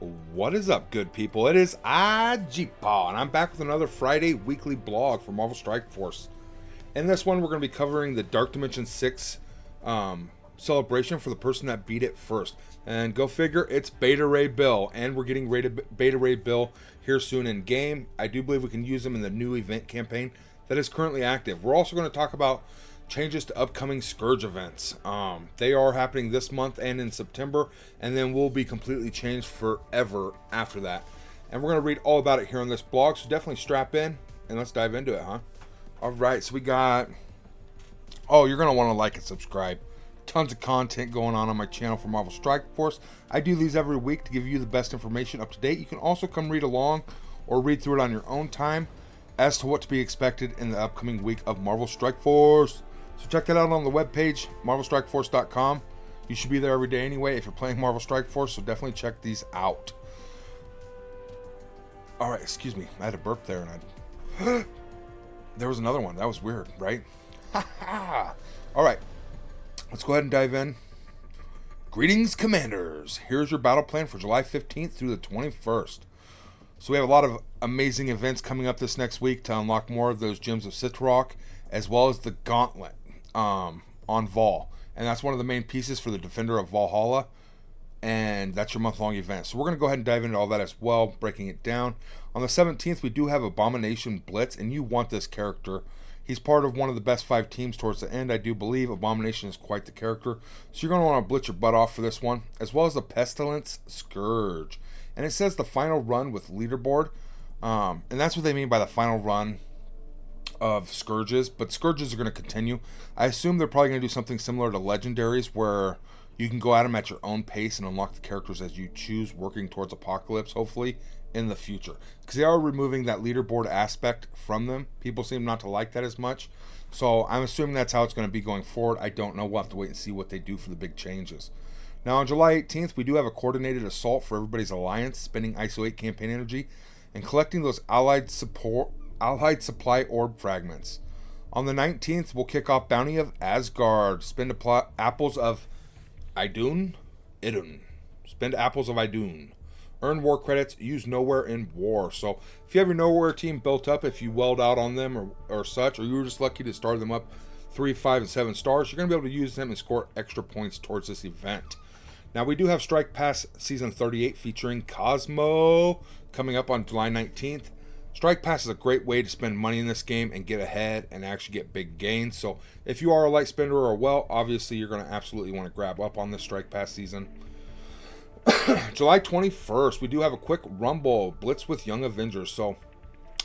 What is up, good people? It is Ajipa, and I'm back with another Friday weekly blog for Marvel Strike Force. In this one, we're going to be covering the Dark Dimension 6 celebration for the person that beat it first. And go figure, it's Beta Ray Bill, and we're getting Beta Ray Bill here soon in game. I do believe we can use them in the new event campaign that is currently active. We're also going to talk about changes to upcoming Scourge events. They are happening this month and in September, and then will be completely changed forever after that. And we're going to read all about it here on this blog, so definitely strap in and let's dive into it, huh? Alright, so we got... Oh, you're going to want to like and subscribe. Tons of content going on my channel for Marvel Strike Force. I do these every week to give you the best information up to date. You can also come read along or read through it on your own time as to what to be expected in the upcoming week of Marvel Strike Force. So check that out on the webpage, marvelstrikeforce.com. You should be there every day anyway if you're playing Marvel Strike Force, so definitely check these out. Alright, excuse me. I had a burp there and there was another one. That was weird, right? Alright, let's go ahead and dive in. Greetings, Commanders. Here's your battle plan for July 15th through the 21st. So we have a lot of amazing events coming up this next week to unlock more of those Gems of Citrock, as well as the Gauntlet on Vol. And that's one of the main pieces for the Defender of Valhalla. And that's your month-long event. So we're going to go ahead and dive into all that as well, breaking it down. On the 17th, we do have Abomination Blitz, and you want this character. He's part of one of the best 5 teams towards the end. I do believe Abomination is quite the character. So you're going to want to blitz your butt off for this one, as well as the Pestilence Scourge. And it says the final run with leaderboard. And that's what they mean by the final run of Scourges. But Scourges are going to continue. I assume they're probably going to do something similar to Legendaries, where you can go at them at your own pace and unlock the characters as you choose, working towards Apocalypse, hopefully, in the future. Because they are removing that leaderboard aspect from them. People seem not to like that as much. So I'm assuming that's how it's going to be going forward. I don't know. We'll have to wait and see what they do for the big changes. Now on July 18th, we do have a coordinated assault for everybody's alliance, spending ISO 8 campaign energy and collecting those allied supply orb fragments. On the 19th, we'll kick off Bounty of Asgard. Spend apples of Idun. Spend apples of Idun. Earn war credits. Use nowhere in war. So if you have your nowhere team built up, if you weld out on them or such, or you were just lucky to start them up 3, 5, and 7 stars, you're going to be able to use them and score extra points towards this event. Now, we do have Strike Pass Season 38 featuring Cosmo coming up on July 19th. Strike Pass is a great way to spend money in this game and get ahead and actually get big gains. So if you are a light spender or well, obviously you're going to absolutely want to grab up on this Strike Pass season. July 21st, we do have a quick Rumble Blitz with Young Avengers. So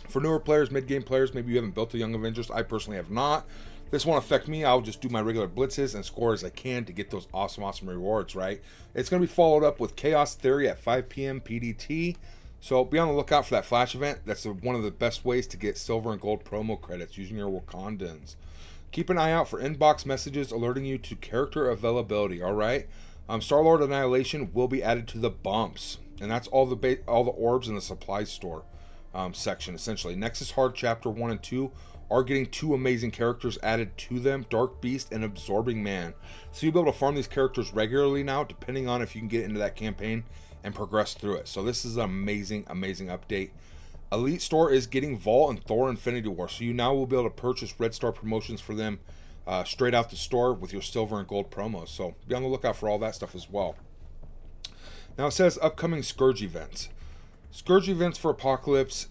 for newer players, mid-game players, maybe you haven't built a Young Avengers. I personally have not. This won't affect me. I'll just do my regular blitzes and score as I can to get those awesome rewards, right? It's going to be followed up with Chaos Theory at 5 p.m. PDT. So be on the lookout for that flash event. That's one of the best ways to get silver and gold promo credits using your Wakandans. Keep an eye out for inbox messages alerting you to character availability, all right? Star-Lord Annihilation will be added to the bumps. And that's all the orbs in the supply store section, essentially. Nexus Hard Chapter 1 and 2 are getting 2 amazing characters added to them, Dark Beast and Absorbing Man. So you'll be able to farm these characters regularly now, depending on if you can get into that campaign and progress through it. So this is an amazing update. Elite Store is getting Vol and Thor Infinity War, so you now will be able to purchase Red Star promotions for them straight out the store with your silver and gold promos. So be on the lookout for all that stuff as well. Now it says upcoming Scourge events. Scourge events for Apocalypse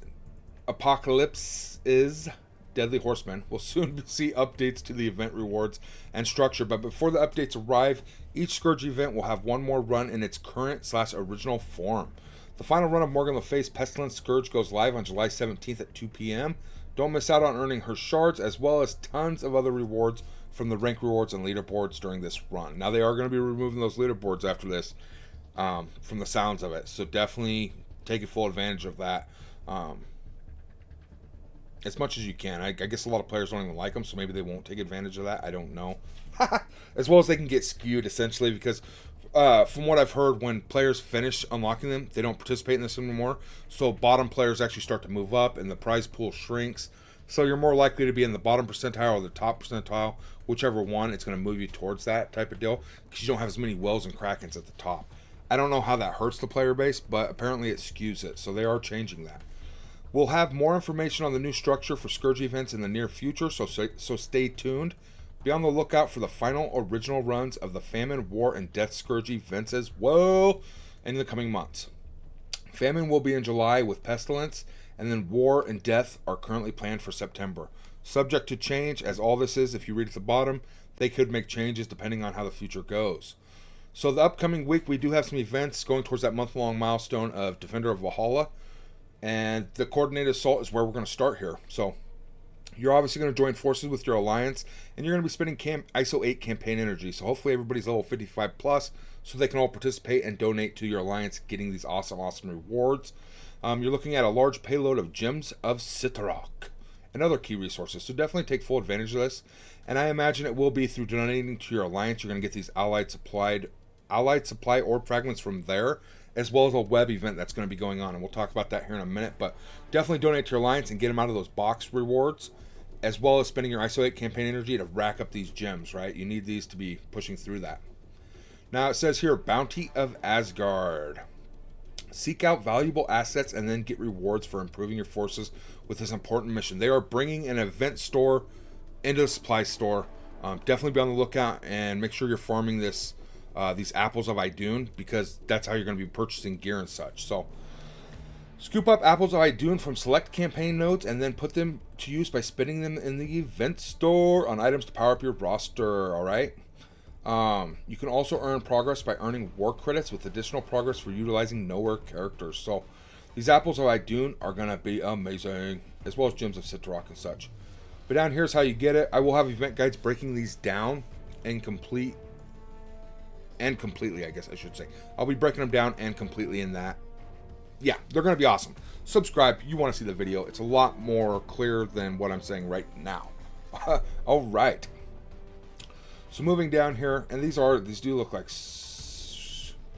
is Deadly Horseman. We'll soon see updates to the event rewards and structure, but before the updates arrive, each Scourge event will have one more run in its current/original form. The final run of Morgan Le Fay's Pestilence Scourge goes live on July 17th at 2 p.m. Don't miss out on earning her shards, as well as tons of other rewards from the rank rewards and leaderboards during this run. Now, they are going to be removing those leaderboards after this, from the sounds of it, so definitely take full advantage of that. As much as you can. I guess a lot of players don't even like them, so maybe they won't take advantage of that. I don't know. As well as they can get skewed, essentially, because from what I've heard, when players finish unlocking them, they don't participate in this anymore. So bottom players actually start to move up, and the prize pool shrinks. So you're more likely to be in the bottom percentile or the top percentile, whichever one. It's going to move you towards that type of deal, because you don't have as many Wells and Krakens at the top. I don't know how that hurts the player base, but apparently it skews it, so they are changing that. We'll have more information on the new structure for Scourge events in the near future, so stay tuned. Be on the lookout for the final original runs of the Famine, War, and Death Scourge events as well in the coming months. Famine will be in July with Pestilence, and then War and Death are currently planned for September. Subject to change, as all this is, if you read at the bottom, they could make changes depending on how the future goes. So the upcoming week, we do have some events going towards that month-long milestone of Defender of Valhalla. And the coordinated assault is where we're going to start here. So you're obviously going to join forces with your alliance, and you're going to be spending ISO 8 campaign energy. So hopefully everybody's level 55 plus, so they can all participate and donate to your alliance, getting these awesome rewards. You're looking at a large payload of gems of Sitarok and other key resources. So definitely take full advantage of this. And I imagine it will be through donating to your alliance. You're going to get these allied supply orb fragments from there, as well as a web event that's going to be going on, and we'll talk about that here in a minute. But definitely donate to your alliance and get them out of those box rewards, as well as spending your ISO 8 campaign energy to rack up these gems, right? You need these to be pushing through that. Now it says here, Bounty of Asgard. Seek out valuable assets and then get rewards for improving your forces with this important mission. They are bringing an event store into the supply store. Definitely be on the lookout and make sure you're farming this these apples of Idun, because that's how you're going to be purchasing gear and such. So scoop up apples of Idun from select campaign nodes and then put them to use by spending them in the event store on items to power up your roster. All right. You can also earn progress by earning war credits with additional progress for utilizing nowhere characters. So these apples of Idun are going to be amazing, as well as gems of Sitarok and such. But down here's how you get it. I will have event guides breaking these down and completely, I guess I should say. I'll be breaking them down and completely in that. Yeah, they're going to be awesome. Subscribe. You want to see the video. It's a lot more clear than what I'm saying right now. All right. So moving down here, and these do look like...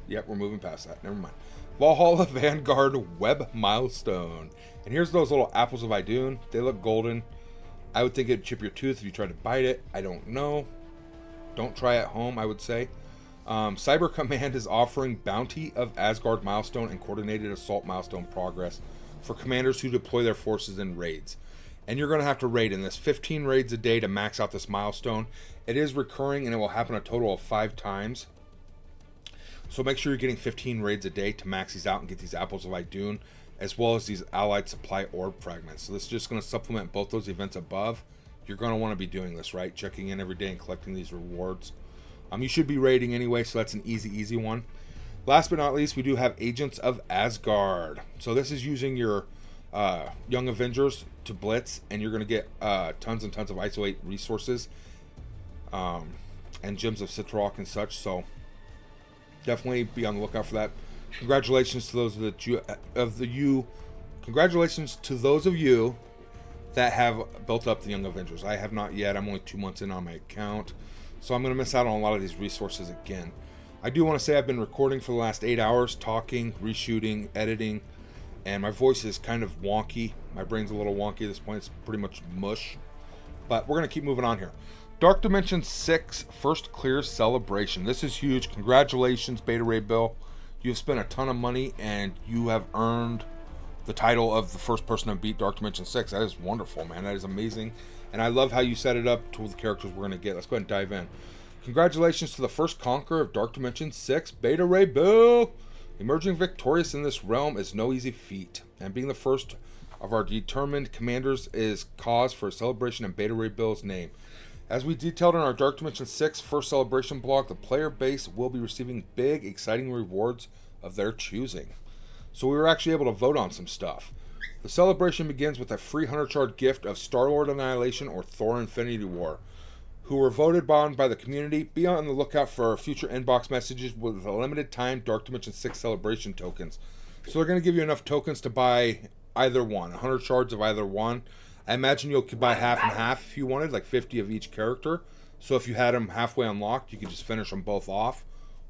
Yep, we're moving past that. Never mind. Valhalla Vanguard Web Milestone. And here's those little apples of Idun. They look golden. I would think it'd chip your tooth if you tried to bite it. I don't know. Don't try at home, I would say. Cyber Command is offering Bounty of Asgard milestone and coordinated assault milestone progress for commanders who deploy their forces in raids. And you're going to have to raid in this 15 raids a day to max out this milestone. It is recurring and it will happen a total of 5 times. So make sure you're getting 15 raids a day to max these out and get these apples of Idun, as well as these allied supply orb fragments. So this is just going to supplement both those events above. You're going to want to be doing this, right? Checking in every day and collecting these rewards. You should be raiding anyway, so that's an easy one. Last but not least, we do have Agents of Asgard. So this is using your Young Avengers to blitz, and you're going to get tons and tons of ISO 8 resources and gems of Sitarok and such. So definitely be on the lookout for that. Congratulations to those Congratulations to those of you that have built up the Young Avengers. I have not yet. I'm only 2 months in on my account, so I'm going to miss out on a lot of these resources again. I do want to say I've been recording for the last 8 hours, talking, reshooting, editing, and my voice is kind of wonky. My brain's a little wonky at this point. It's pretty much mush. But we're going to keep moving on here. Dark Dimension 6 First Clear Celebration. This is huge. Congratulations, Beta Ray Bill. You've spent a ton of money, and you have earned the title of the first person to beat Dark Dimension 6. That is wonderful, man. That is amazing. And I love how you set it up to the characters we're going to get. Let's go ahead and dive in. Congratulations to the first conqueror of Dark Dimension 6, Beta Ray Bill. Emerging victorious in this realm is no easy feat, and being the first of our determined commanders is cause for a celebration in Beta Ray Bill's name. As we detailed in our Dark Dimension 6 first celebration blog, the player base will be receiving big, exciting rewards of their choosing. So we were actually able to vote on some stuff. The celebration begins with a free 100-shard gift of Star-Lord Annihilation or Thor Infinity War, who were voted on by the community. Be on the lookout for future inbox messages with a limited time Dark Dimension 6 celebration tokens. So they're going to give you enough tokens to buy either one, 100 shards of either one. I imagine you could buy half and half if you wanted, like 50 of each character. So if you had them halfway unlocked, you could just finish them both off.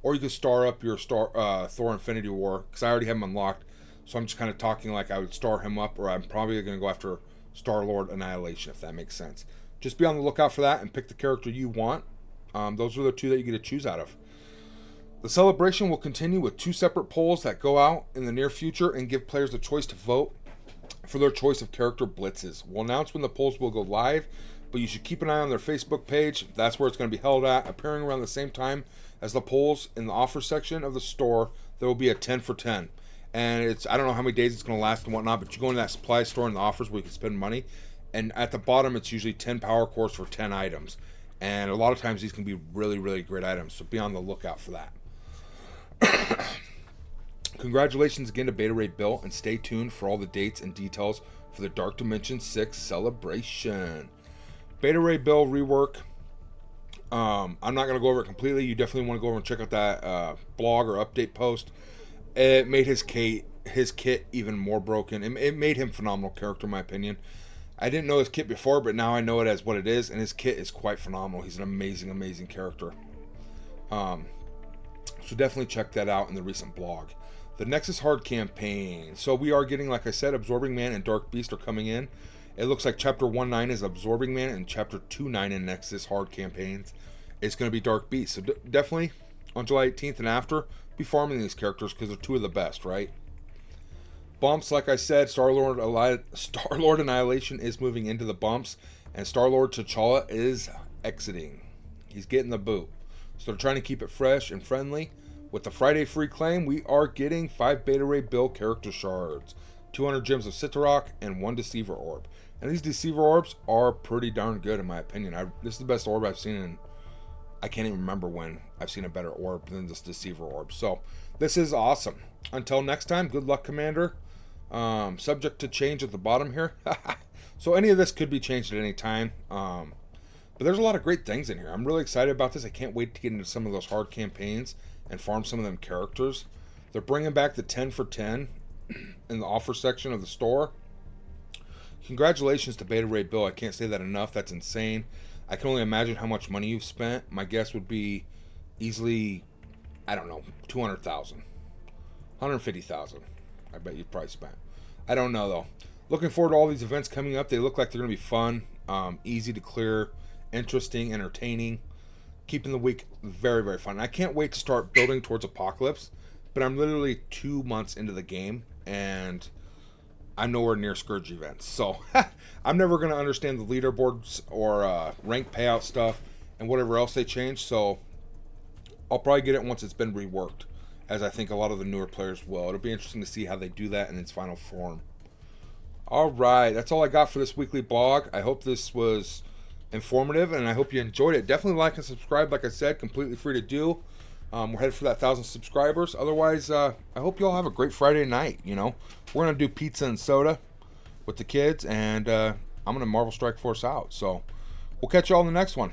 Or you could star up your Thor Infinity War, because I already have them unlocked. So I'm just kind of talking like I would star him up, or I'm probably going to go after Star-Lord Annihilation, if that makes sense. Just be on the lookout for that and pick the character you want. Those are the two that you get to choose out of. The celebration will continue with 2 separate polls that go out in the near future and give players the choice to vote for their choice of character blitzes. We'll announce when the polls will go live, but you should keep an eye on their Facebook page. That's where it's going to be held at, appearing around the same time as the polls in the offer section of the store. There will be a 10 for 10. And I don't know how many days it's going to last and whatnot, but you go into that supply store in the offers where you can spend money, and at the bottom it's usually 10 power cores for 10 items. And a lot of times these can be really, really great items, so be on the lookout for that. Congratulations again to Beta Ray Bill, and stay tuned for all the dates and details for the Dark Dimension 6 celebration. Beta Ray Bill rework. I'm not going to go over it completely. You definitely want to go over and check out that blog or update post. It made his kit even more broken. It made him a phenomenal character, in my opinion. I didn't know his kit before, but now I know it as what it is, and his kit is quite phenomenal. He's an amazing, amazing character. So definitely check that out in the recent blog. The Nexus Hard campaign. So we are getting, like I said, Absorbing Man and Dark Beast are coming in. It looks like Chapter 1.9 is Absorbing Man, and Chapter 2.9 in Nexus Hard campaigns is going to be Dark Beast. So definitely on July 18th and after, be farming these characters because they're 2 of the best, right? Bumps, like I said, Star-Lord Annihilation is moving into the bumps, and Star-Lord T'Challa is exiting. He's getting the boot. So they're trying to keep it fresh and friendly. With the Friday free claim, we are getting 5 Beta Ray Bill character shards, 200 gems of Citarok, and 1 Deceiver Orb. And these Deceiver Orbs are pretty darn good in my opinion. This is the best orb I've seen in... I can't even remember when I've seen a better orb than this Deceiver Orb. So this is awesome. Until next time, good luck, Commander. Subject to change at the bottom here. So any of this could be changed at any time. But there's a lot of great things in here. I'm really excited about this. I can't wait to get into some of those hard campaigns and farm some of them characters. They're bringing back the 10 for 10 in the offer section of the store. Congratulations to Beta Ray Bill. I can't say that enough. That's insane. I can only imagine how much money you've spent. My guess would be easily, I don't know, 200,000, 150,000. I bet you've probably spent. I don't know though. Looking forward to all these events coming up. They look like they're going to be fun, easy to clear, interesting, entertaining, keeping the week very, very fun. I can't wait to start building towards Apocalypse, but I'm literally 2 months into the game, and I'm nowhere near Scourge events. So I'm never going to understand the leaderboards or rank payout stuff and whatever else they change. So I'll probably get it once it's been reworked, as I think a lot of the newer players will. It'll be interesting to see how they do that in its final form. All right, that's all I got for this weekly blog. I hope this was informative, and I hope you enjoyed it. Definitely like and subscribe, like I said, completely free to do. We're headed for that 1,000 subscribers. Otherwise, I hope you all have a great Friday night. You know, we're gonna do pizza and soda with the kids, and I'm gonna Marvel Strike Force out. So we'll catch you all in the next one.